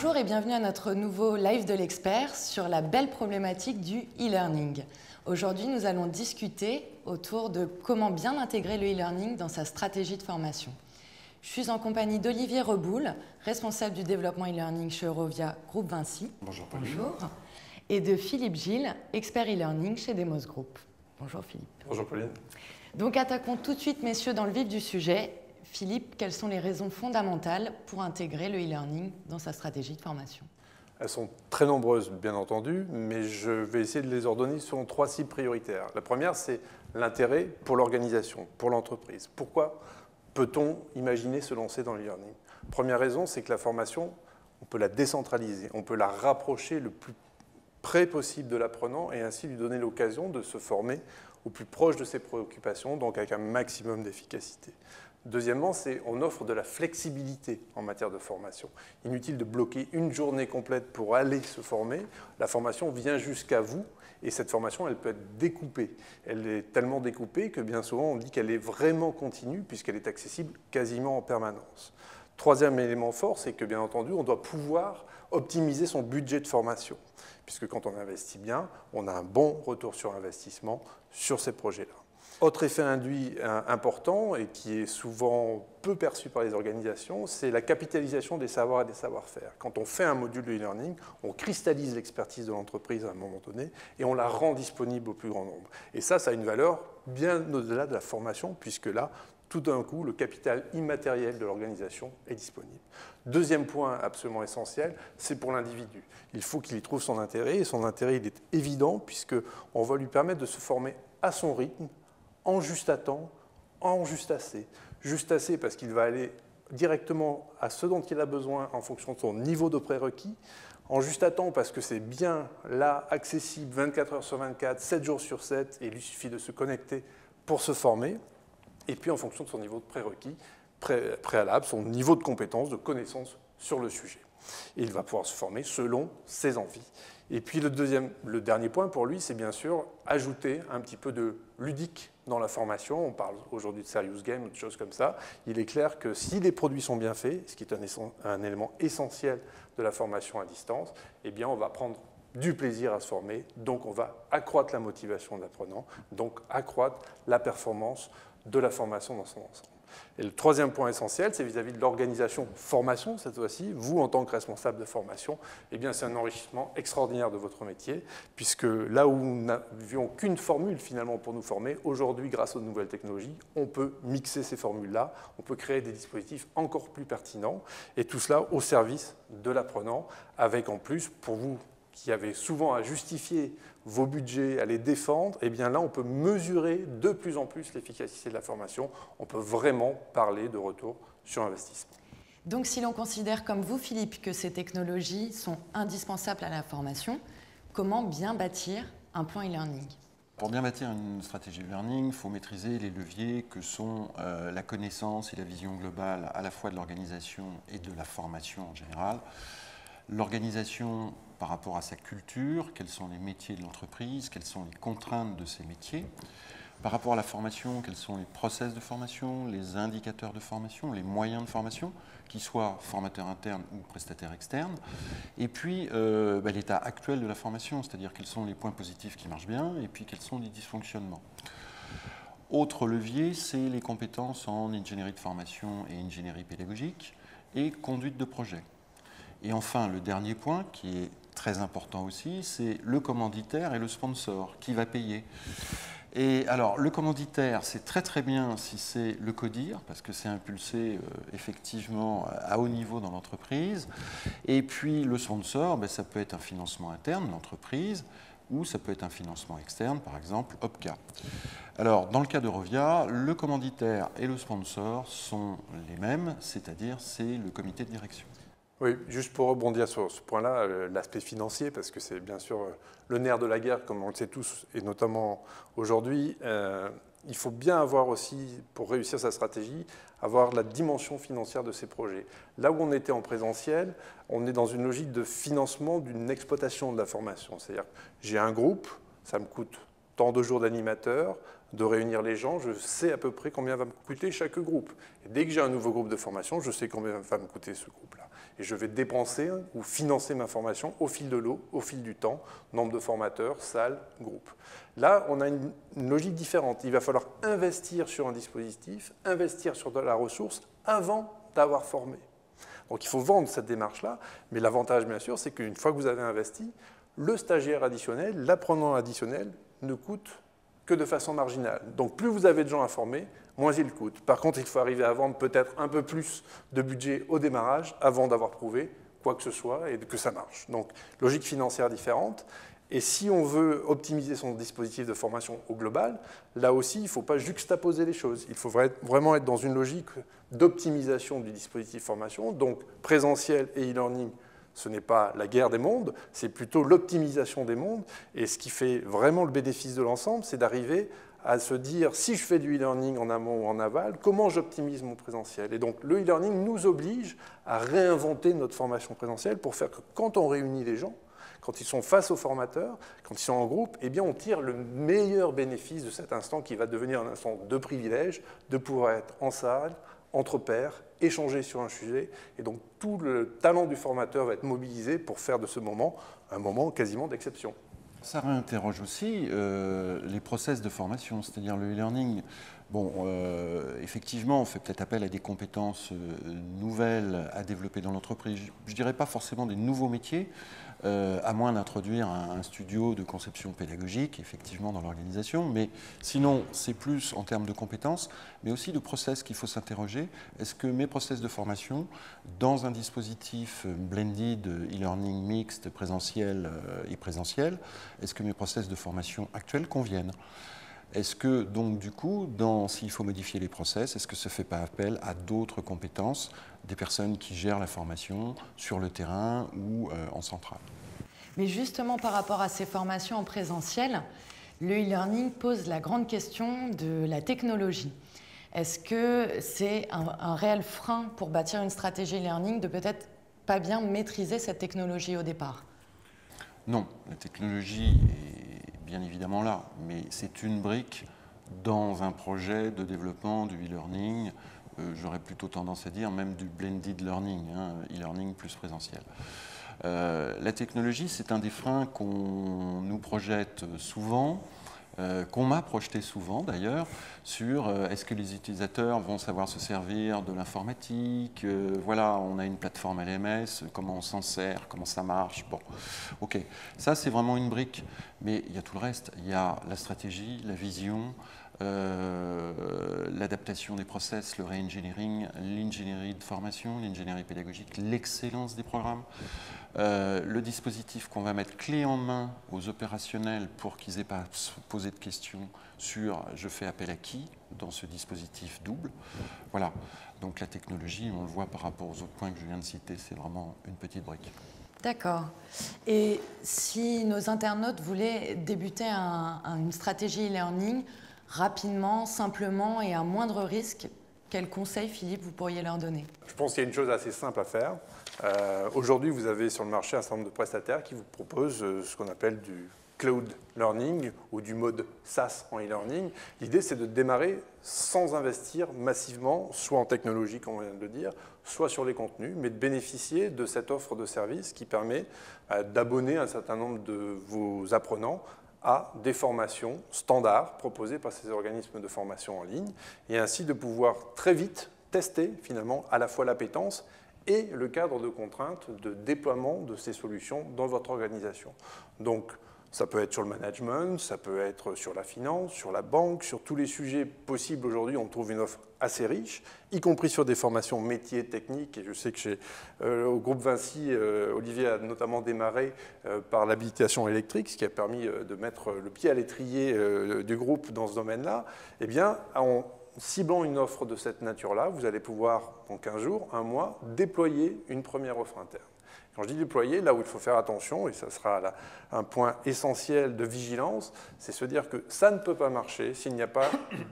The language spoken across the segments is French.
Bonjour et bienvenue à notre nouveau live de l'expert sur la belle problématique du e-learning. Aujourd'hui, nous allons discuter autour de comment bien intégrer le e-learning dans sa stratégie de formation. Je suis en compagnie d'Olivier Reboul, responsable du développement e-learning chez Eurovia Groupe Vinci. Bonjour Pauline. Bonjour. Et de Philippe Gilles, expert e-learning chez Demos Group. Bonjour Philippe. Bonjour Pauline. Donc attaquons tout de suite, messieurs, dans le vif du sujet. Philippe, quelles sont les raisons fondamentales pour intégrer le e-learning dans sa stratégie de formation? Elles sont très nombreuses, bien entendu, mais je vais essayer de les ordonner selon 3 cibles prioritaires. La première, c'est l'intérêt pour l'organisation, pour l'entreprise. Pourquoi peut-on imaginer se lancer dans le e-learning? Première raison, c'est que la formation, on peut la décentraliser, on peut la rapprocher le plus près possible de l'apprenant et ainsi lui donner l'occasion de se former au plus proche de ses préoccupations, donc avec un maximum d'efficacité. Deuxièmement, on offre de la flexibilité en matière de formation. Inutile de bloquer une journée complète pour aller se former. La formation vient jusqu'à vous et cette formation, elle peut être découpée. Elle est tellement découpée que bien souvent, on dit qu'elle est vraiment continue puisqu'elle est accessible quasiment en permanence. Troisième élément fort, c'est que bien entendu, on doit pouvoir optimiser son budget de formation. Puisque quand on investit bien, on a un bon retour sur investissement sur ces projets-là. Autre effet induit important et qui est souvent peu perçu par les organisations, c'est la capitalisation des savoirs et des savoir-faire. Quand on fait un module de e-learning, on cristallise l'expertise de l'entreprise à un moment donné et on la rend disponible au plus grand nombre. Et ça a une valeur bien au-delà de la formation, puisque là, tout d'un coup, le capital immatériel de l'organisation est disponible. Deuxième point absolument essentiel, c'est pour l'individu. Il faut qu'il y trouve son intérêt, et son intérêt il est évident, puisqu'on va lui permettre de se former à son rythme, en juste à temps, en juste assez. Juste assez parce qu'il va aller directement à ce dont il a besoin en fonction de son niveau de prérequis, en juste à temps parce que c'est bien là, accessible 24 heures sur 24, 7 jours sur 7, et il lui suffit de se connecter pour se former, et puis en fonction de son niveau de prérequis préalable, son niveau de compétence, de connaissance sur le sujet. Et il va pouvoir se former selon ses envies. Et puis le dernier point pour lui, c'est bien sûr ajouter un petit peu de ludique dans la formation. On parle aujourd'hui de serious game ou de choses comme ça. Il est clair que si les produits sont bien faits, ce qui est un élément essentiel de la formation à distance, eh bien on va prendre du plaisir à se former, donc on va accroître la motivation de l'apprenant, donc accroître la performance de la formation dans son ensemble. Et le troisième point essentiel, c'est vis-à-vis de l'organisation formation, cette fois-ci. Vous, en tant que responsable de formation, eh bien, c'est un enrichissement extraordinaire de votre métier, puisque là où nous n'avions qu'une formule finalement pour nous former, aujourd'hui, grâce aux nouvelles technologies, on peut mixer ces formules-là, on peut créer des dispositifs encore plus pertinents, et tout cela au service de l'apprenant, avec en plus, pour vous qui avez souvent à justifier vos budgets, à les défendre, eh bien là, on peut mesurer de plus en plus l'efficacité de la formation. On peut vraiment parler de retour sur investissement. Donc, si l'on considère comme vous, Philippe, que ces technologies sont indispensables à la formation, comment bien bâtir un plan e-learning? Pour bien bâtir une stratégie e-learning, il faut maîtriser les leviers que sont la connaissance et la vision globale à la fois de l'organisation et de la formation en général. L'organisation par rapport à sa culture, quels sont les métiers de l'entreprise, quelles sont les contraintes de ces métiers. Par rapport à la formation, quels sont les process de formation, les indicateurs de formation, les moyens de formation, qu'ils soient formateurs internes ou prestataires externes. Et puis l'état actuel de la formation, c'est-à-dire quels sont les points positifs qui marchent bien et puis quels sont les dysfonctionnements. Autre levier, c'est les compétences en ingénierie de formation et ingénierie pédagogique et conduite de projet. Et enfin, le dernier point, qui est très important aussi, c'est le commanditaire et le sponsor. Qui va payer? Et alors, le commanditaire, c'est très bien si c'est le CODIR, parce que c'est impulsé effectivement à haut niveau dans l'entreprise. Et puis, le sponsor, ça peut être un financement interne de l'entreprise, ou ça peut être un financement externe, par exemple OPCA. Alors, dans le cas d'Eurovia, le commanditaire et le sponsor sont les mêmes, c'est-à-dire c'est le comité de direction. Oui, juste pour rebondir sur ce point-là, l'aspect financier, parce que c'est bien sûr le nerf de la guerre, comme on le sait tous, et notamment aujourd'hui, il faut bien avoir aussi, pour réussir sa stratégie, avoir la dimension financière de ces projets. Là où on était en présentiel, on est dans une logique de financement d'une exploitation de la formation. C'est-à-dire, j'ai un groupe, ça me coûte tant de jours d'animateur, de réunir les gens, je sais à peu près combien va me coûter chaque groupe. Et dès que j'ai un nouveau groupe de formation, je sais combien va me coûter ce groupe-là. Et je vais dépenser ou financer ma formation au fil de l'eau, au fil du temps, nombre de formateurs, salles, groupes. Là, on a une logique différente. Il va falloir investir sur un dispositif, investir sur de la ressource avant d'avoir formé. Donc il faut vendre cette démarche-là, mais l'avantage, bien sûr, c'est qu'une fois que vous avez investi, le stagiaire additionnel, l'apprenant additionnel, ne coûte que de façon marginale. Donc plus vous avez de gens à former, moins il coûte. Par contre, il faut arriver à vendre peut-être un peu plus de budget au démarrage avant d'avoir prouvé quoi que ce soit et que ça marche. Donc logique financière différente. Et si on veut optimiser son dispositif de formation au global, là aussi, il ne faut pas juxtaposer les choses. Il faut vraiment être dans une logique d'optimisation du dispositif de formation. Donc présentiel et e-learning, ce n'est pas la guerre des mondes, c'est plutôt l'optimisation des mondes. Et ce qui fait vraiment le bénéfice de l'ensemble, c'est d'arriver à se dire, si je fais du e-learning en amont ou en aval, comment j'optimise mon présentiel? Et donc le e-learning nous oblige à réinventer notre formation présentielle pour faire que quand on réunit les gens, quand ils sont face aux formateurs, quand ils sont en groupe, eh bien on tire le meilleur bénéfice de cet instant qui va devenir un instant de privilège, de pouvoir être en salle, entre pairs, échanger sur un sujet. Et donc tout le talent du formateur va être mobilisé pour faire de ce moment un moment quasiment d'exception. Ça réinterroge aussi les process de formation, c'est-à-dire le e-learning. Bon, effectivement, on fait peut-être appel à des compétences nouvelles à développer dans l'entreprise. Je ne dirais pas forcément des nouveaux métiers, à moins d'introduire un studio de conception pédagogique, effectivement, dans l'organisation. Mais sinon, c'est plus en termes de compétences, mais aussi de process qu'il faut s'interroger. Est-ce que mes process de formation, dans un dispositif blended, e-learning mixte, présentiel et présentiel, est-ce que mes process de formation actuels conviennent ? Est-ce que, donc, du coup, s'il faut modifier les process, est-ce que ça ne fait pas appel à d'autres compétences, des personnes qui gèrent la formation sur le terrain ou en centrale? Mais justement, par rapport à ces formations en présentiel, le e-learning pose la grande question de la technologie. Est-ce que c'est un réel frein pour bâtir une stratégie e-learning de peut-être pas bien maîtriser cette technologie au départ? Non, la technologie est bien évidemment là, mais c'est une brique dans un projet de développement du e-learning, j'aurais plutôt tendance à dire même du blended learning, hein, e-learning plus présentiel. La technologie, c'est un des freins qu'on nous projette souvent, qu'on m'a projeté souvent d'ailleurs, sur est-ce que les utilisateurs vont savoir se servir de l'informatique, voilà, on a une plateforme LMS, comment on s'en sert, comment ça marche, bon, ok, ça c'est vraiment une brique, mais il y a tout le reste, il y a la stratégie, la vision, l'adaptation des process, le re-engineering, l'ingénierie de formation, l'ingénierie pédagogique, l'excellence des programmes, le dispositif qu'on va mettre clé en main aux opérationnels pour qu'ils n'aient pas à se poser de questions sur je fais appel à qui dans ce dispositif double. Voilà, donc la technologie, on le voit par rapport aux autres points que je viens de citer, c'est vraiment une petite brique. D'accord. Et si nos internautes voulaient débuter une stratégie e-learning rapidement, simplement et à moindre risque, quels conseils, Philippe, vous pourriez leur donner? Je pense qu'il y a une chose assez simple à faire. Aujourd'hui, vous avez sur le marché un certain nombre de prestataires qui vous proposent ce qu'on appelle du cloud learning ou du mode SaaS en e-learning. L'idée, c'est de démarrer sans investir massivement, soit en technologie, comme on vient de le dire, soit sur les contenus, mais de bénéficier de cette offre de service qui permet d'abonner un certain nombre de vos apprenants à des formations standards proposées par ces organismes de formation en ligne, et ainsi de pouvoir très vite tester finalement à la fois l'appétence et le cadre de contraintes de déploiement de ces solutions dans votre organisation. Donc, ça peut être sur le management, ça peut être sur la finance, sur la banque, sur tous les sujets possibles aujourd'hui, on trouve une offre assez riche, y compris sur des formations métiers techniques. Et je sais que au groupe Vinci, Olivier a notamment démarré par l'habilitation électrique, ce qui a permis de mettre le pied à l'étrier du groupe dans ce domaine-là. Eh bien, en ciblant une offre de cette nature-là, vous allez pouvoir, en 15 jours, un mois, déployer une première offre interne. Quand je dis déployer, là où il faut faire attention, et ça sera un point essentiel de vigilance, c'est se dire que ça ne peut pas marcher s'il n'y a pas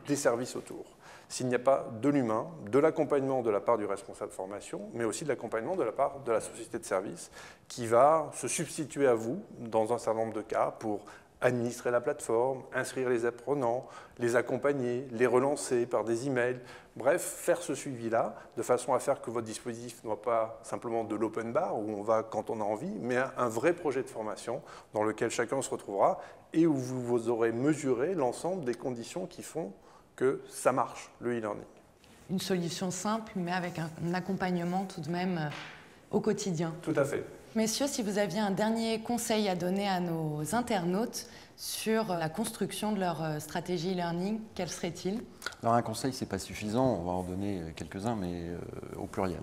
des services autour, s'il n'y a pas de l'humain, de l'accompagnement de la part du responsable de formation, mais aussi de l'accompagnement de la part de la société de service qui va se substituer à vous dans un certain nombre de cas pour administrer la plateforme, inscrire les apprenants, les accompagner, les relancer par des emails, bref, faire ce suivi-là de façon à faire que votre dispositif ne soit pas simplement de l'open bar où on va quand on a envie, mais un vrai projet de formation dans lequel chacun se retrouvera et où vous aurez mesuré l'ensemble des conditions qui font que ça marche, le e-learning. Une solution simple, mais avec un accompagnement tout de même au quotidien. Tout à fait. Messieurs, si vous aviez un dernier conseil à donner à nos internautes sur la construction de leur stratégie e-learning, quel serait-il? Alors un conseil, ce n'est pas suffisant, on va en donner quelques-uns, mais au pluriel.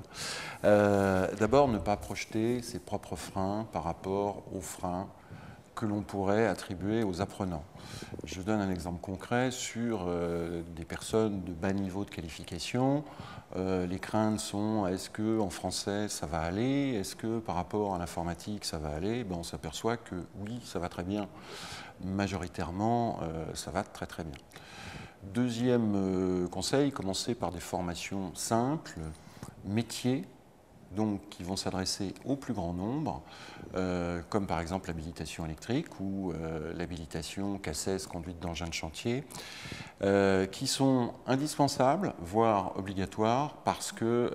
D'abord, ne pas projeter ses propres freins par rapport aux freins que l'on pourrait attribuer aux apprenants. Je donne un exemple concret sur des personnes de bas niveau de qualification. Les craintes sont, est-ce qu'en français ça va aller? Est-ce que par rapport à l'informatique ça va aller? On s'aperçoit que oui, ça va très bien. Majoritairement, ça va très très bien. Deuxième conseil, commencer par des formations simples, métiers, donc qui vont s'adresser au plus grand nombre, comme par exemple l'habilitation électrique ou l'habilitation CACES, conduite d'engins de chantier, qui sont indispensables, voire obligatoires, parce que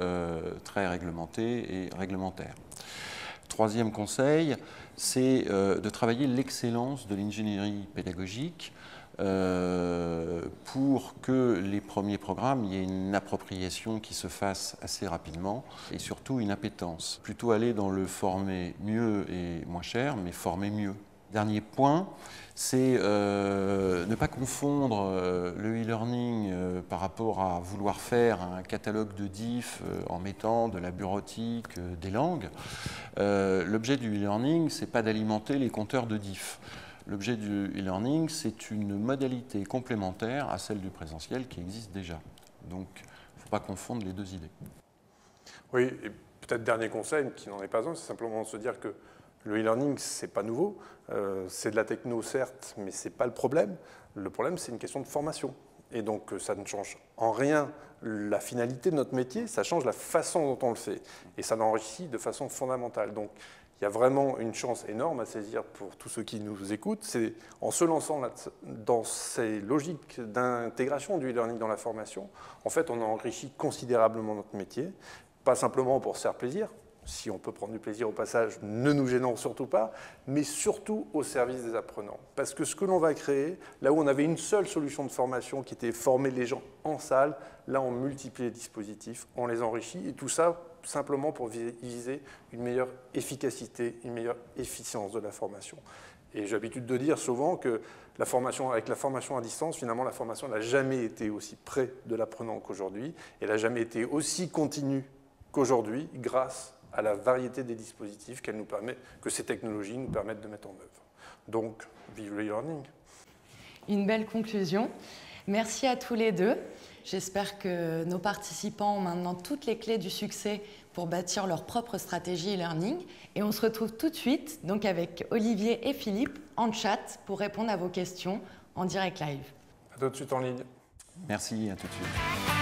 très réglementés et réglementaires. Troisième conseil, c'est de travailler l'excellence de l'ingénierie pédagogique pour que les premiers programmes, il y ait une appropriation qui se fasse assez rapidement et surtout une appétence. Plutôt aller dans le former mieux et moins cher, mais former mieux. Dernier point, c'est ne pas confondre le e-learning par rapport à vouloir faire un catalogue de diff en mettant de la bureautique, des langues. L'objet du e-learning, ce n'est pas d'alimenter les compteurs de diff. L'objet du e-learning, c'est une modalité complémentaire à celle du présentiel qui existe déjà. Donc, il ne faut pas confondre les deux idées. Oui, et peut-être dernier conseil, qui n'en est pas un, c'est simplement de se dire que le e-learning, ce n'est pas nouveau. C'est de la techno, certes, mais ce n'est pas le problème. Le problème, c'est une question de formation. Et donc, ça ne change en rien la finalité de notre métier, ça change la façon dont on le fait. Et ça l'enrichit de façon fondamentale. Donc, il y a vraiment une chance énorme à saisir pour tous ceux qui nous écoutent. C'est en se lançant dans ces logiques d'intégration du e-learning dans la formation, en fait, on enrichit considérablement notre métier, pas simplement pour se faire plaisir, si on peut prendre du plaisir au passage, ne nous gênons surtout pas, mais surtout au service des apprenants. Parce que ce que l'on va créer, là où on avait une seule solution de formation qui était former les gens en salle, là on multiplie les dispositifs, on les enrichit, et tout ça simplement pour viser une meilleure efficacité, une meilleure efficience de la formation. Et j'ai l'habitude de dire souvent que avec la formation à distance, finalement, la formation n'a jamais été aussi près de l'apprenant qu'aujourd'hui, et elle n'a jamais été aussi continue qu'aujourd'hui, grâce à la variété des dispositifs que ces technologies nous permettent de mettre en œuvre. Donc, vive le e-learning. Une belle conclusion. Merci à tous les deux. J'espère que nos participants ont maintenant toutes les clés du succès pour bâtir leur propre stratégie e-learning. Et on se retrouve tout de suite donc avec Olivier et Philippe en chat pour répondre à vos questions en direct live. À tout de suite en ligne. Merci, à tout de suite.